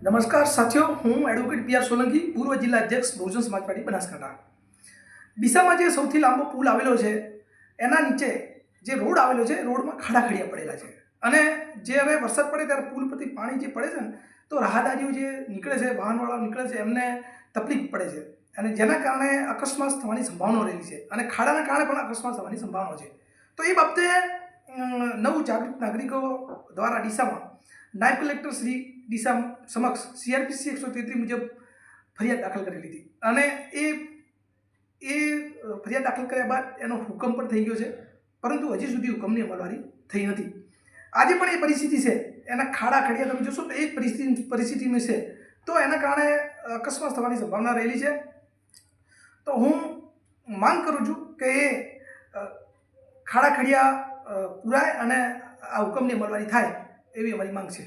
नमस्कार साथियों, हूँ एडवोकेट पी आर सोलंकी, पूर्व जिला अध्यक्ष बहुजन समाज पार्टी बनासकांठा। ડીસામાં જે સૌથી લાંબો પુલ આવેલો છે એના નીચે જે રોડ આવેલો છે, રોડમાં ખાડાખડિયા પડેલા છે અને જે હવે વરસાદ પડે ત્યારે પુલ પરથી પાણી જે પડે છે ને, તો રાહદારીઓ જે નીકળે છે, વાહનવાળાઓ નીકળે છે, એમને તકલીફ પડે છે અને જેના કારણે અકસ્માત થવાની સંભાવના રહેલી છે અને ખાડાના કારણે પણ અકસ્માત થવાની સંભાવના છે। તો એ બાબતે નવ જાગૃત નાગરિકો દ્વારા ડીસામાં નાયબ કલેક્ટર શ્રી ડીસા સમક્ષ CRPC 133 મુજબ ફરિયાદ દાખલ કરેલી હતી અને એ ફરિયાદ દાખલ કર્યા બાદ એનો હુકમ પણ થઈ ગયો છે, પરંતુ હજી સુધી હુકમની અમલવારી થઈ નથી। આજે પણ એ પરિસ્થિતિ છે, એના ખાડા ખડિયા તમે જોશો તો એ પરિસ્થિતિમાં છે, તો એના કારણે અકસ્માત થવાની સંભાવના રહેલી છે। તો હું માંગ કરું છું કે એ ખાડા ખડિયા પુરાય અને આ હુકમની અમલવારી થાય એવી અમારી માંગ છે।